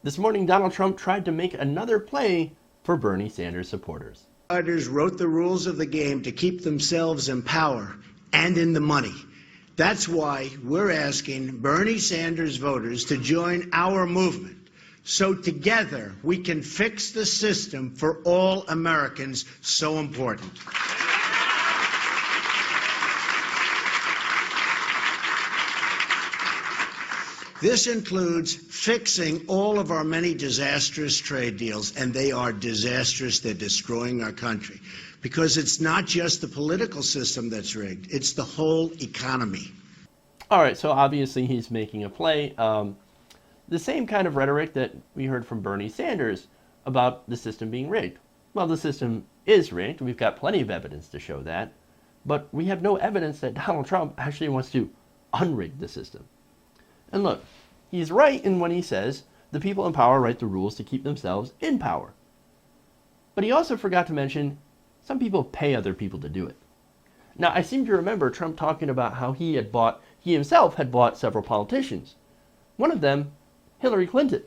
This morning, Donald Trump tried to make another play for Bernie Sanders supporters. Voters wrote the rules of the game to keep themselves in power and in the money. That's why we're asking Bernie Sanders voters to join our movement, so together we can fix the system for all Americans so important. This includes fixing all of our many disastrous trade deals, and they are disastrous. They're destroying our country. Because it's not just the political system that's rigged, it's the whole economy. All right, so obviously he's making a play. The same kind of rhetoric that we heard from Bernie Sanders about the system being rigged. Well, the system is rigged. We've got plenty of evidence to show that. But we have no evidence that Donald Trump actually wants to unrig the system. And look, he's right in when he says the people in power write the rules to keep themselves in power. But he also forgot to mention some people pay other people to do it. Now, I seem to remember Trump talking about how he himself had bought several politicians. One of them, Hillary Clinton.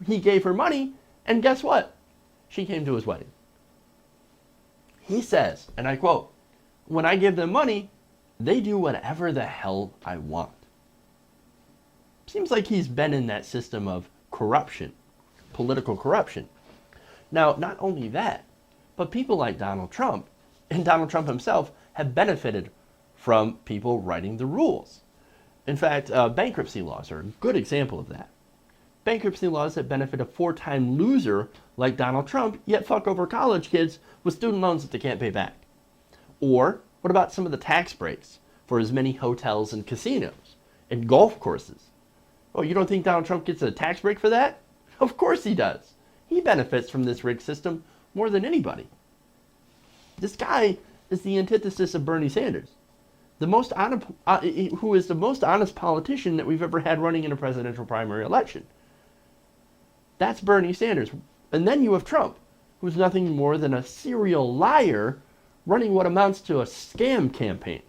He gave her money, and guess what? She came to his wedding. He says, and I quote, "When I give them money, they do whatever the hell I want." Seems like he's been in that system of corruption, political corruption. Now, not only that, but people like Donald Trump and Donald Trump himself have benefited from people writing the rules. In fact, bankruptcy laws are a good example of that. Bankruptcy laws that benefit a four-time loser like Donald Trump, yet fuck over college kids with student loans that they can't pay back. Or what about some of the tax breaks for as many hotels and casinos and golf courses? Oh, you don't think Donald Trump gets a tax break for that? Of course he does. He benefits from this rigged system more than anybody. This guy is the antithesis of Bernie Sanders, who is the most honest politician that we've ever had running in a presidential primary election. That's Bernie Sanders. And then you have Trump, who's nothing more than a serial liar running what amounts to a scam campaign.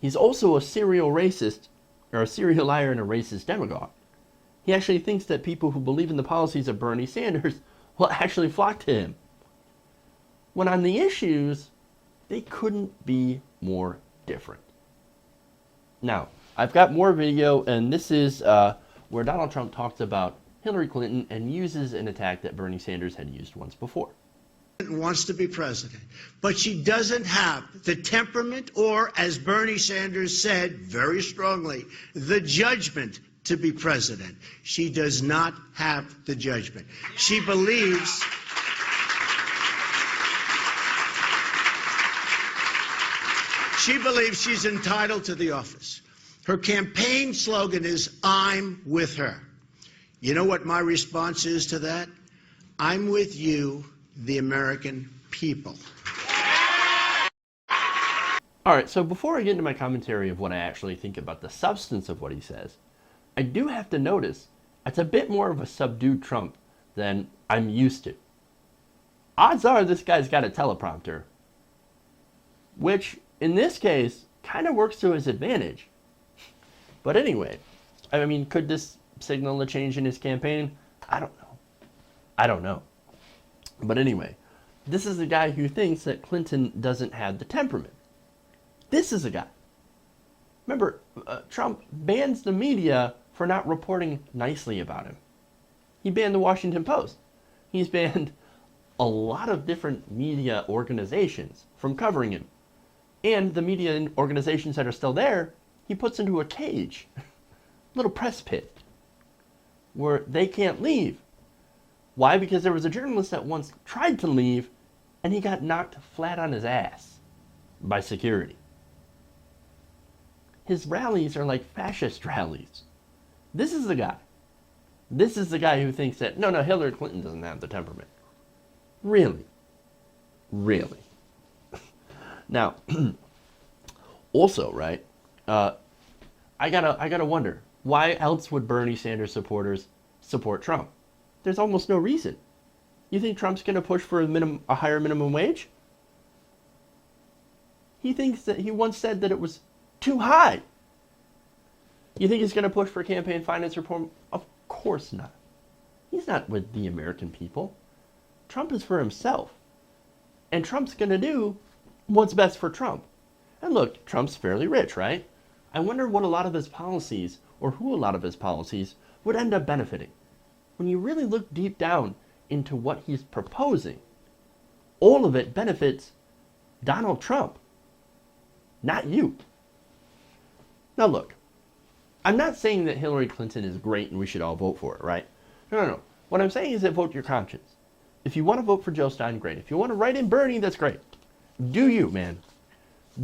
He's also a serial racist, or a serial liar and a racist demagogue. He actually thinks that people who believe in the policies of Bernie Sanders will actually flock to him. When on the issues, they couldn't be more different. Now, I've got more video, and this is where Donald Trump talks about Hillary Clinton and uses an attack that Bernie Sanders had used once before. Wants to be president, but she doesn't have the temperament or, as Bernie Sanders said very strongly, the judgment to be president. She does not have the judgment. She believes she's entitled to the office. Her campaign slogan is, "I'm with her." You know what my response is to that? I'm with you, the American people. All right, so before I get into my commentary of what I actually think about the substance of what he says, I do have to notice it's a bit more of a subdued Trump than I'm used to. Odds are this guy's got a teleprompter, which in this case kind of works to his advantage. But anyway, I mean, could this signal a change in his campaign? I don't know. But anyway, this is a guy who thinks that Clinton doesn't have the temperament. This is a guy. Remember, Trump bans the media for not reporting nicely about him. He banned the Washington Post. He's banned a lot of different media organizations from covering him. And the media organizations that are still there, he puts into a cage, little press pit, where they can't leave. Why? Because there was a journalist that once tried to leave, and he got knocked flat on his ass by security. His rallies are like fascist rallies. This is the guy. This is the guy who thinks that, no, Hillary Clinton doesn't have the temperament. Really? Really? Now, also, right, I gotta wonder, why else would Bernie Sanders supporters support Trump? There's almost no reason. You think Trump's going to push for a higher minimum wage? He thinks that he once said that it was too high. You think he's going to push for campaign finance reform? Of course not. He's not with the American people. Trump is for himself. And Trump's going to do what's best for Trump. And look, Trump's fairly rich, right? I wonder what a lot of his policies, or who a lot of his policies, would end up benefiting. When you really look deep down into what he's proposing, all of it benefits Donald Trump, not you. Now look, I'm not saying that Hillary Clinton is great and we should all vote for it, right? No. What I'm saying is that vote your conscience. If you want to vote for Joe Stein, great. If you want to write in Bernie, that's great. Do you, man.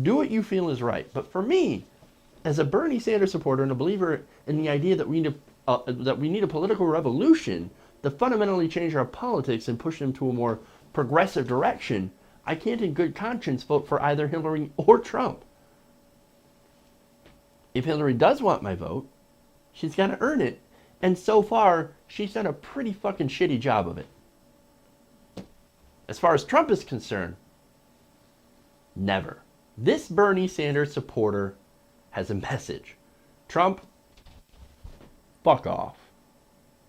Do what you feel is right. But for me, as a Bernie Sanders supporter and a believer in the idea that we need a political revolution to fundamentally change our politics and push them to a more progressive direction, I can't in good conscience vote for either Hillary or Trump. If Hillary does want my vote, she's got to earn it. And so far, she's done a pretty fucking shitty job of it. As far as Trump is concerned, never. This Bernie Sanders supporter has a message. Trump, fuck off.